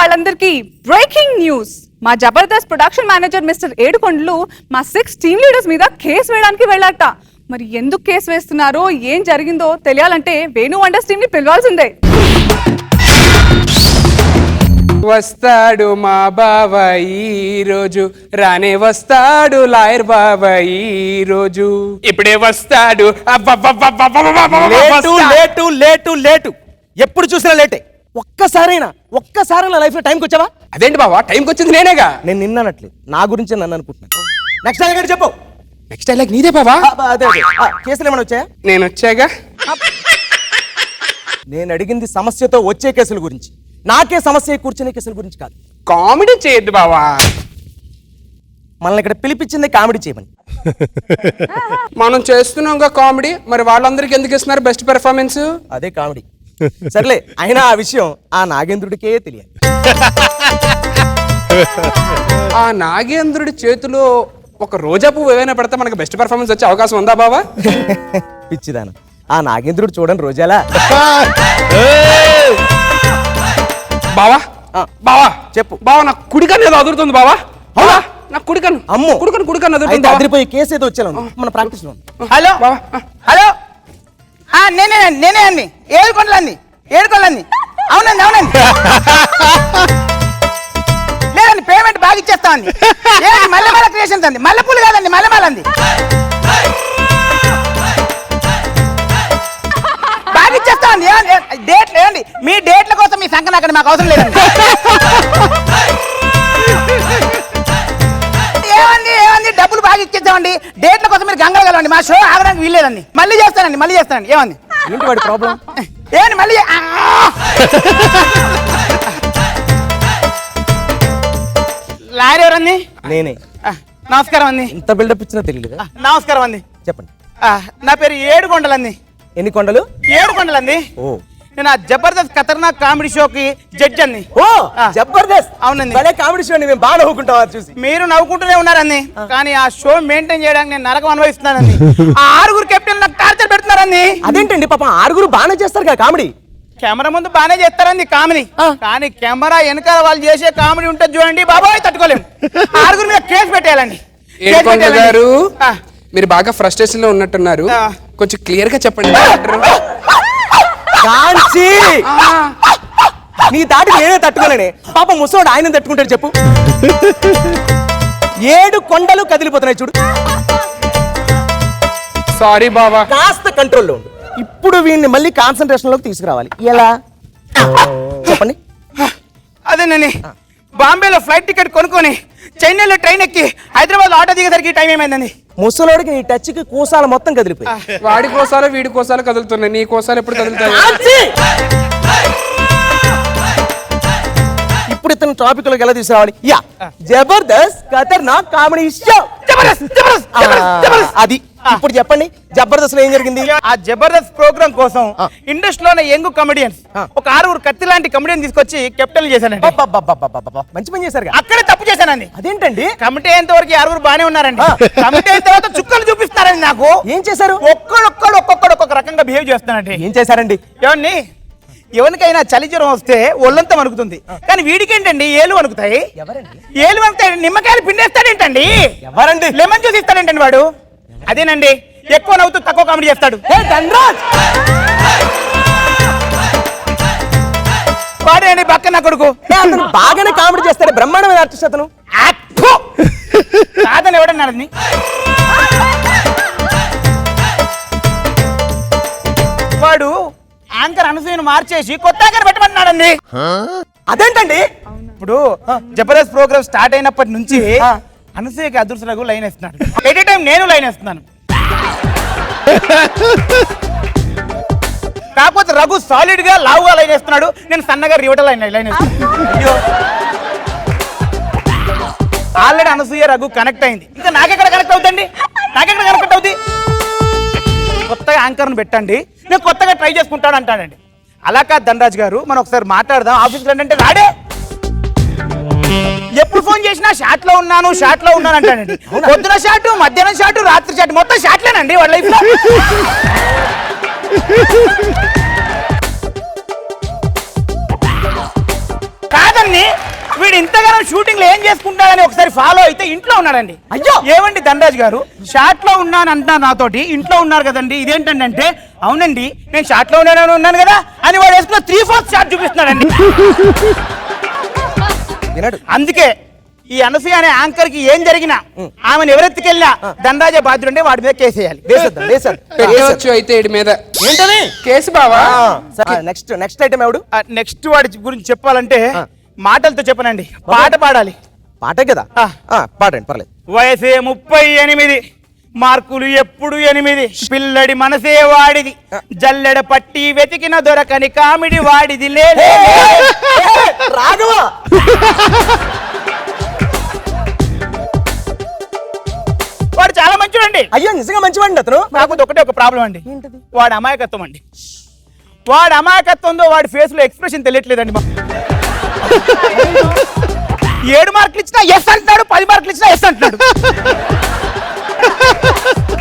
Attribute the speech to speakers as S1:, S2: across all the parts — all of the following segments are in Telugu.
S1: వాళ్ళందరికీ బ్రేకింగ్ న్యూస్. మా జబర్దస్త్ ప్రొడక్షన్ మేనేజర్ మిస్టర్ ఏడుకొండలు మా 6 టీమ్ లీడర్స్ మీద కేసు వేయడానికి వెళ్ళారట. మరి ఎందుకు కేసు వేస్తున్నారో ఏం జరిగిందో తెలియాలంటే వేణు వండర్స్ టీమ్ ని పిలవాల్సిందే.
S2: వస్తాడు మా బావ ఈ రోజు, రానే వస్తాడు లాయర్ బావ ఈ రోజు, ఇప్పుడే వస్తాడు.
S3: లేటు లేటు లేటు ఎప్పుడు చూసినా లేటే. ఒక్కసారైనా లైఫ్ లో టైంకి వచ్చావా?
S2: అదేంటి బావా, టైంకి వచ్చింది నేనేగా.
S3: నేను నిన్ననట్లేదు, నా గురించే నన్ను అనుకుంటున్నాను. నెక్స్ట్ టైం చెప్పు.
S2: నెక్స్ట్ డైలాగ్ నీదే బావా.
S3: అదే కేసులు ఏమైనా వచ్చాయా?
S2: నేను వచ్చాగా.
S3: నేను అడిగింది సమస్యతో వచ్చే కేసుల గురించి, నాకే సమస్య కూర్చునే కేసుల గురించి కాదు.
S2: కామెడీ చేయొద్దు బావా.
S3: మనల్ని ఇక్కడ పిలిపించింది కామెడీ చేయమని.
S2: మనం చేస్తున్నాంగా కామెడీ, మరి వాళ్ళందరికీ ఎందుకు ఇస్తున్నారు బెస్ట్ పెర్ఫార్మెన్స్?
S3: అదే కామెడీ. సర్లే, అయినా ఆ విషయం ఆ నాగేంద్రుడికే తెలియాలి.
S2: ఆ నాగేంద్రుడి చేతిలో ఒక రోజా పువ్వు ఏమైనా పెడితే మనకి బెస్ట్ పెర్ఫార్మెన్స్ వచ్చే అవకాశం ఉందా బావా?
S3: పిచ్చిదాను, ఆ నాగేంద్రుడు చూడండి రోజాలా.
S2: బావా బావా
S3: చెప్పు.
S2: బావా నా కుడికన్ను ఏదో అదురుతుంది బావా. బావా నా కుడికన్ను.
S3: అమ్మో,
S2: కుడికన్ను అదురుతుంది.
S3: అదిరిపోయి కేసు ఏదో వచ్చేలా మన ప్రాక్టీస్ లో.
S4: హలో
S2: బావా.
S4: హలో, నేనే అండి, ఏడుకొండలండి. అవునండి లేదండి, పేమెంట్ బాగా ఇచ్చేస్తా అండి. మల్లెమాల క్రియేషన్స్ అండి, మల్లెపూలు కాదండి, మల్లెమాల అండి. బాగా ఇచ్చేస్తా అండి. డేట్లు ఏమండి, మీ డేట్ల కోసం మీ సంఖ్య అక్కడ మాకు అవసరం లేదండి. ఏమండి డబ్బులు బాగా ఇచ్చేద్దామండి, డేట్ల కోసం మీరు గంగలు కలవండి, మా షో ఆగడానికి వీల్లేదండి. మళ్ళీ చేస్తానండి. ఏమండి
S3: ఏంటి వాడి ప్రాబ్లం?
S4: ఏంటి మళ్ళీ లారీ ఎవరండి?
S3: నేనే.
S4: నమస్కారం అండి.
S3: ఇంత బిల్డప్ ఇచ్చినా తెలియదు.
S4: నమస్కారం అండి.
S3: చెప్పండి.
S4: నా పేరు ఏడుకొండలండి.
S3: ఎన్ని కొండలు?
S4: ఏడుకొండలండి.
S3: ఓ,
S4: నేను ఆ జబర్దస్త్ ఖతర్నాక్ కామెడీ షోకి జడ్జ్ అండి.
S3: ఓ జబర్దస్త్.
S4: అవునండి.
S3: భలే కామెడీ షో. మేము బాగా నవ్వుకుంటాం చూసి.
S4: మీరు నవ్వుకుంటూనే ఉన్నారండి, కానీ ఆ షో మెయింటైన్ చేయడానికి నేను నరకం అనుభవిస్తున్నానండి. ఆ 6 కెప్టెన్ నాకు టార్చర్ పెడుతున్నారండి.
S3: అదేంటంటి పాపం, 6 బాగానే చేస్తారు కదా కామెడీ.
S4: కెమెరా ముందు బాగానే చేస్తారండి కామెడీ, కానీ కెమెరా వెనకాల వాళ్ళు చేసే కామెడీ ఉంటుంది చూడండి బాబాయ్, తట్టుకోలేము. 6 మీద కేసు పెట్టేయాలండి.
S2: ఏడుకొండ గారు, మీరు బాగా ఫ్రస్ట్రేషన్ లో ఉన్నట్టున్నారు, కొంచెం క్లియర్ గా చెప్పండి.
S3: కాంచి నీ దాటికి నేనే తట్టుకోలేనే. పాపం ముసోడు ఆయన తట్టుకుంటాడు చెప్పు. 7 కొండలు కదిలిపోతున్నాయి చూడు.
S2: సారీ బావా.
S3: కాస్త కంట్రోల్లో ఉండు. ఇప్పుడు వీడిని మళ్ళీ కాన్సన్ట్రేషన్ లోకి తీసుకురావాలి. ఎలా చెప్పండి.
S4: అదేనండి, బాంబేలో ఫ్లైట్ టికెట్ కొనుక్కొని చెన్నైలో ట్రైన్ ఎక్కి హైదరాబాద్ ఆటో దిగేసరికి టైం ఏమైందండి.
S3: ముసలోడికి నీ టచ్కి కూసాలు మొత్తం కదిలిపోయి.
S2: వాడి కోసాలు వీడి కోసాలు కదులుతున్నాయి, నీ కోసాలు ఎప్పుడు కదులుతాయి?
S3: ఇప్పుడు ఇతను టాపిక్ లోకి ఎలా తీసుకురావాలి? యా, జబర్దస్త్ ఖతర్నాక్ కామెడీ షో. అది ఇప్పుడు చెప్పండి, జబర్దస్త్ లో ఏం జరిగింది?
S4: ఆ జబర్దస్త్ ప్రోగ్రామ్ కోసం ఇండస్ట్రీలోనే యంగ్ కమెడియన్స్ ఒక 6 కత్తి లాంటి కమెడియన్ తీసుకొచ్చి కెప్టెన్ చేశానండి.
S3: మంచి పని చేశారు.
S4: అక్కడే తప్పు చేశానండి.
S3: అదేంటండి?
S4: కమిటీ అయ్యేంత వరకు 6 బానే ఉన్నారండి. కమిటీ అయిన తర్వాత చుక్కలు చూపిస్తారండి నాకు.
S3: ఏం చేశారు?
S4: ఒక్కొక్క రకంగా బిహేవ్ చేస్తానండి.
S3: ఏం చేశారండి?
S4: ఏమండి, ఎవరికైనా చలి జ్వరం వస్తే ఒళ్ళంతా వణుకుతుంది, కానీ వీడికేంటండి ఏలు వణుకుతాయి. ఏలు వణుకుతాయి. నిమ్మకాయలు పిండేస్తాడేంటండి?
S3: ఎవరండి?
S4: లెమన్ జ్యూస్ ఇస్తాడేంటండి వాడు? అదేనండి, ఎక్కువ నవ్వుతూ తక్కువ కామెడీ చేస్తాడు. వాడేండి పక్కన నా కొడుకు.
S3: అతను బాగానే కామెడీ చేస్తాడు, బ్రహ్మాండమైన ఆర్టిస్ట్ అతను.
S4: కాదని ఎవడన్నాడు? వాడు యాంకర్ అనసూయను మార్చేసి కొత్త యాంకర్ పెట్టమన్నాడండి.
S3: అదేంటండి?
S4: ఇప్పుడు జబర్దస్త్ ప్రోగ్రామ్ స్టార్ట్ అయినప్పటి నుంచి అనసూయకి అదృష్ట రఘు లైన్ వేస్తున్నాడు. ఎట్ టైం నేను లైన్ వేస్తున్నాను. కాకపోతే రఘు సాలిడ్ గా లావుగా లైన్ వేస్తున్నాడు, నేను సన్నగా రివట లైన్ వేస్తున్నాను. ఆల్రెడీ అనసూయ రఘు కనెక్ట్ అయింది, ఇంకా నాకెక్కడ కనెక్ట్ అవుతుంది? కొత్తగా యాంకర్ను పెట్టండి, నేను కొత్తగా ట్రై చేసుకుంటాను అంటాడండి. అలా కాదు ధనరాజ్ గారు, మనం ఒకసారి మాట్లాడదాం ఆఫీస్లో అంటే రాడే. ఎప్పుడు ఫోన్ చేసినా షాట్ లో ఉన్నాను అంటానండి. పొద్దున షాట్, మధ్యాహ్నం షాట్, రాత్రి షాట్, మొత్తం షాట్లేనండి వాళ్ళ లైఫ్ లో. కాదండి, వీడిని వీడు ఇంతగానం షూటింగ్ లో ఏం చేసుకుంటాడని ఒకసారి ఫాలో అయితే ఇంట్లో ఉన్నాడండి.
S3: అయ్యో!
S4: ఏమండి ధనరాజ్ గారు, షాట్ లో ఉన్నాను అంటున్నారు నాతోటి, ఇంట్లో ఉన్నారు కదండి, ఇదేంటండి అంటే, అవునండి నేను షాట్ లో ఉన్నాను కదా అని వాడు వేసుకున్న 3/4 షాట్ చూపిస్తున్నాడండి.
S3: వినడు.
S4: అందుకే ఈ అనసూయ అనే యాంకర్ కి ఏం జరిగినా ఆమెను ఎవరెత్తుకెళ్ళినా ధనరాజే బాధ్యుడు, వాడి మీద కేసేయాలి.
S2: పెట్టవచ్చు అయితే వీడి మీద
S3: ఏంటది
S2: కేసు బావా.
S3: నెక్స్ట్ ఐటమ్ ఎవడు?
S4: నెక్స్ట్ వాడి గురించి చెప్పాలంటే మాటలతో చెప్పనండి, పాట పాడాలి.
S3: పాటే కదా. పాడండి, పర్లేదు.
S4: వయసే 38, మార్కులు ఎప్పుడు 8, పిల్లడి మనసే వాడిది, జల్లెడ పట్టి వెతికిన దొరకని కామెడీ వాడిది.
S3: రాఘవ,
S4: వాడు చాలా మంచివాడండి.
S3: అయ్యో నిజంగా మంచివాడి అతను.
S4: నాకు ఒకటే ఒక ప్రాబ్లం అండి, వాడి అమాయకత్వం అండి. వాడి అమాయకత్వంతో వాడి ఫేస్ లో ఎక్స్ప్రెషన్ తెలియట్లేదండి. 7 మార్కులు ఇచ్చినా ఎస్ అంటున్నాడు, 10 మార్కులు ఇచ్చినా ఎస్ అంటున్నాడు.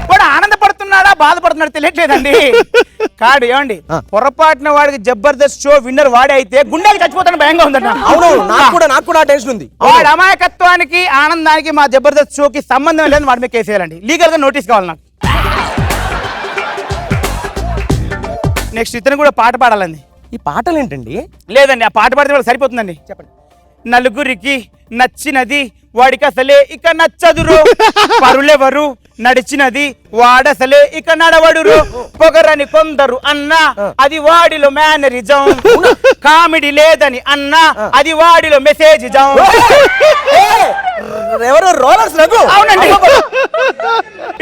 S4: వాడు ఆనందపడుతున్నాడా బాధపడుతున్నాడు తెలియట్లేదండి. కాడు ఏమండి, పొరపాటున వాడికి జబర్దస్త్ షో విన్నర్ వాడే అయితే గుండెకి చచ్చిపోతాను భయంగా ఉందండి.
S3: అవును, నాకు కూడా టెన్షన్ ఉంది.
S4: వాడి అమాయకత్వానికి ఆనందానికి మా జబర్దస్త్ షోకి సంబంధం లేదని వాడి మీద కేసేయాలండి. లీగల్ గా నోటీస్ కావాలి నాకు. నెక్స్ట్ ఇతను కూడా పాట పాడాలండి.
S3: ఈ పాటలు ఏంటండి?
S4: లేదండి, ఆ పాట పాడితే వాళ్ళకి సరిపోతుందండి.
S3: చెప్పండి.
S4: నలుగురికి నచ్చినది వాడికి అసలే ఇక నచ్చదురు, పరులెవరు నడిచినది వాడసలే ఇక నడవడురు, పొగరని కొందరు అన్నా అది వాడిలో మేనరిజం, కామెడీ లేదని అన్నా అది వాడిలో మెసేజ్ జం.
S3: ఎవరు రోలర్స్ రఘు?
S4: అవునండి,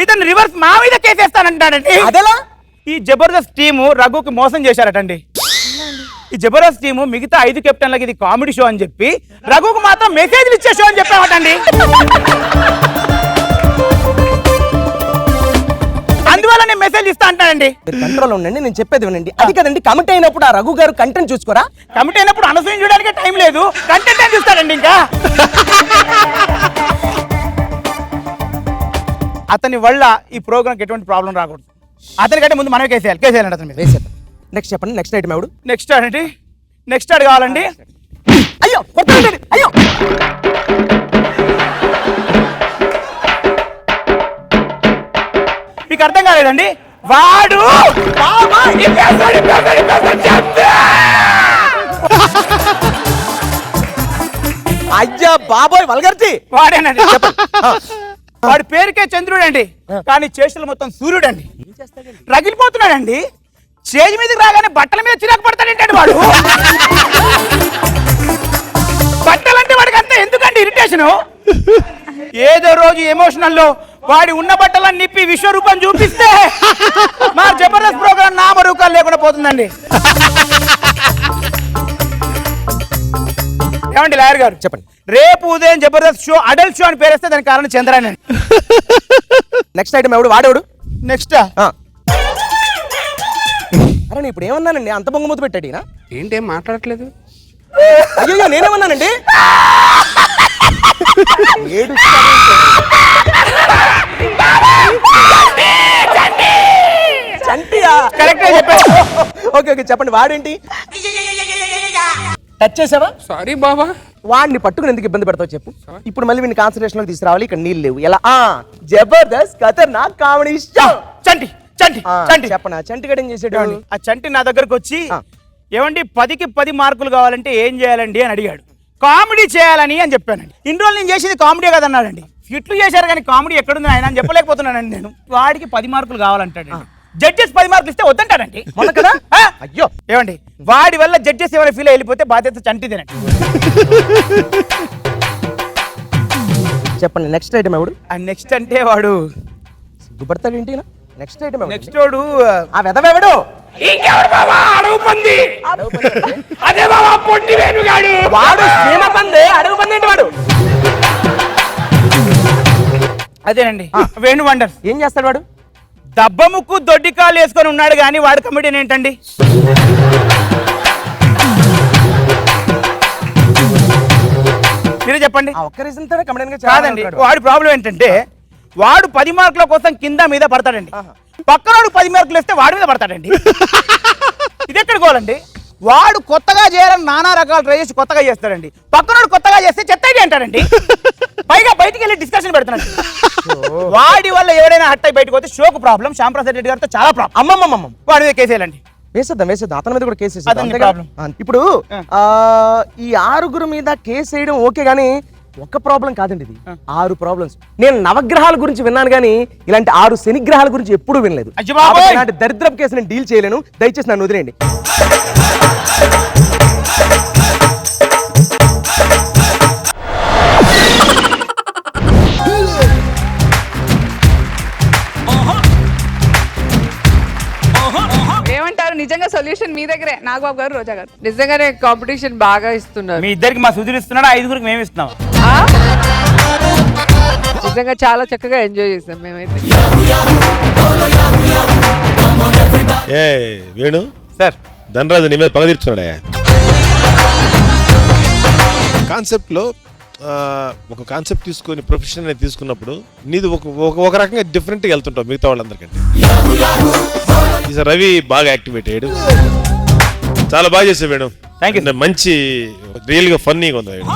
S4: ఇతను రివర్స్ మా మీద కేసేస్తానంటాడండి.
S3: అదేలా?
S4: ఈ జబర్దస్త్ టీము రఘుకి మోసం చేశారటండి. ఈ జబర్దస్త్ టీము మిగతా 5 కెప్టెన్లకి ఇది కామెడీ షో అని చెప్పి రఘుకు మాత్రం మెసేజ్లు ఇచ్చే షో అని చెప్పామటండి. అందువల్ల నేను మెసేజ్ ఇస్తా అంటానండి.
S3: కంట్రోల్ ఉండండి, నేను చెప్పేది వినండి. అది కదండి, కమిట్ అయినప్పుడు ఆ రఘు గారు కంటెంట్ చూసుకోరా?
S4: కమిట్ అయినప్పుడు అనసూయం చూడడానికి టైం లేదు, కంటెంట్ ఏం చూస్తాడండి. ఇంకా అతని వల్ల ఈ ప్రోగ్రామ్కి ఎటువంటి ప్రాబ్లం రాకూడదు. అతనికంటే ముందు మనమే కేసేయాలండి అతని మీద.
S3: వేసేద్దాం. నెక్స్ట్ చెప్పండి, నెక్స్ట్ ఐటమ్ ఎవడు?
S4: నెక్స్ట్ అండి, నెక్స్ట్ ఆడు కావాలండి.
S3: అయ్యో కొట్టండి, అయ్యో.
S4: మీకు అర్థం కాలేదండి, వాడు
S3: అయ్యా బాబోయ్ వల్గర్జీ.
S4: వాడేనండి. వాడి పేరుకే చంద్రుడు అండి, కానీ చేష్టలు మొత్తం సూర్యుడు అండి. రగిలిపోతున్నాడండి. స్టేజ్ మీదకి రాగానే బట్టల మీద చిరాకు పడతాడేంటండి వాడు. బట్టలంటే వాడికి అంతా ఎందుకండి ఇరిటేషను. ఏదో రోజు ఎమోషనల్లో వాడి ఉన్న బట్టలన్నీ నిప్పి విశ్వరూపం చూపిస్తే మా జబర్దస్త్ ప్రోగ్రామ్ నామరూపాలు లేకుండా పోతుందండి. ఏమండి లాయర్ గారు
S3: చెప్పండి.
S4: రేపు ఉదయం జబర్దస్త్ షో అడల్ట్ షో అని పేరేస్తే దానికి కారణం చంద్రాయన్ అండి.
S3: నెక్స్ట్ ఐటమ్ ఎవడు? వాడేవాడు?
S4: నెక్స్ట్
S3: అరే నేను ఇప్పుడు ఏమన్నానండి, అంత బొంగమూత పెట్టాడు ఈయన.
S2: ఏంటేం మాట్లాడట్లేదు?
S3: అయ్యో నేనేమన్నానండి? చంటియా?
S4: కరెక్ట్ చెప్పారు.
S3: ఓకే చెప్పండి. వాడేంటి? టచ్ చేసావా?
S2: సారీ బావా.
S3: వాడిని పట్టుకుని ఎందుకు ఇబ్బంది పెడతావు చెప్పు. ఇప్పుడు మళ్ళీ వీడిని కాన్సన్ట్రేషన్ లోకి తీసుకురావాలి. ఇక్కడ నీళ్ళు లేవు. ఎలా? జబర్దస్త్ ఖతర్నాక్ కామెడీ షో.
S4: చంటి చంటి చంటి
S3: చెప్పనా? చంటి గడి ఏం చేసాడు?
S4: ఆ చంటి నా దగ్గరకు వచ్చి ఏమండి 10కి 10 మార్కులు కావాలంటే ఏం చేయాలండి అని అడిగాడు. కామెడీ చేయాలని అని చెప్పానండి. ఇన్ని రోజులు నేను చేసేది కామెడీ కదన్నాడండి. ఫిట్లు చేశారు కానీ కామెడీ ఎక్కడుంది ఆయన అని చెప్పలేకపోతున్నానండి నేను. వాడికి 10 మార్కులు కావాలంటాడు. జడ్జెస్ 10 మార్కులు ఇస్తే వద్దంటాడండి.
S3: మొన్న కదా?
S4: అయ్యో ఏమండి, వాడి వల్ల జడ్జెస్ ఏమైనా ఫీల్ వెళ్ళిపోతే బాధ్యత చంటిదేనండి.
S3: చెప్పండి. నెక్స్ట్ ఐటమ్ ఎవడు?
S4: నెక్స్ట్ అంటే వాడు
S3: సిగ్గుపడతాడు ఏంటి? నెక్స్ట్ ఐటమ్
S4: నెక్స్ట్ వాడు
S3: ఆ వెదవెవడు? వాడు సీమ పంది, అడుగు పంది ఏంటి వాడు?
S4: అదేనండి వేణు వండర్స్.
S3: ఏం చేస్తాడు వాడు?
S4: దబ్బ ముక్కు దొడ్డికాలు వేసుకొని ఉన్నాడు కానీ వాడు కమెడియన్ ఏంటండి? మీరే చెప్పండి.
S3: ఒక్క రీజన్ తోనే కమెడియన్ గా
S4: కాదండి, వాడి ప్రాబ్లం ఏంటంటే వాడు 10 మార్కుల కోసం కింద మీద పడతాడండి. పక్కనోడు 10 మార్కులు వేస్తే వాడి మీద పడతాడండి. ఇది ఎక్కడ గోలండి? వాడు కొత్తగా చేయాలని నానా రకాలు ట్రై చేసి కొత్తగా చేస్తాడండి. పక్కనోడు కొత్తగా చేస్తే చెత్త అంటాడండి. పైగా బయటికి వెళ్ళి డిస్కషన్ పెడుతున్నాడు. వాడి వల్ల ఎవరైనా హట్ అయి బయటకు పోతే షోకు ప్రాబ్లం, శ్యాంప్రసాద్ రెడ్డి గారితో చాలా ప్రాబ్లం.
S3: అమ్మమ్మమ్మ
S4: వాడి మీద కేసేయాలండి.
S3: వేసేద్దాం అతని మీద కూడా కేసు వేసేద్దాం.
S4: అతని
S3: అంతేగా?
S4: problem.
S3: ఇప్పుడు ఈ 6 మీద కేసు వేయడం ఓకే గానీ ఒక ప్రాబ్లం కాదండి ఇది. 6 ప్రాబ్లమ్స్. నేను నవగ్రహాల గురించి విన్నాను కానీ ఇలాంటి 6 శనిగ్రహాల గురించి ఎప్పుడూ వినలేదు.
S4: అయ్య బాబోయ్!
S3: కాబట్టి ఇలాంటి దరిద్రపు కేసు నేను డీల్ చేయలేను. దయచేసి నన్ను వదిలేయండి.
S1: ఏమంటారు? నిజంగా సొల్యూషన్ మీ దగ్గరే, నాగబాబు గారు, రోజా గారు.
S5: నిజంగానే కాంపిటీషన్ బాగా ఇస్తున్నారు.
S4: మీ ఇద్దరికి మా సుధీర్ ఇస్తున్నాడు, 5గురికి మేము ఇస్తున్నాం.
S1: ఆ?
S5: నిజంగా చాలా చక్కగా ఎంజాయ్ చేసాం మేమైతే.
S6: ఏ వేణు
S4: సార్
S6: ధనరాజు నీ మీద పగ తీర్చున్నాడే. కాన్సెప్ట్లో ఒక కాన్సెప్ట్ తీసుకొని ప్రొఫెషన్ అనేది తీసుకున్నప్పుడు నీది ఒక రకంగా డిఫరెంట్గా వెళ్తుంటావు మిగతా వాళ్ళందరికంటే. ఈసారి రవి బాగా యాక్టివేట్ అయ్యాడు, చాలా బాగా చేసావు వేణు.
S4: Thank you.
S6: మంచి రియల్గా ఫన్నీగా ఉంది వేణు.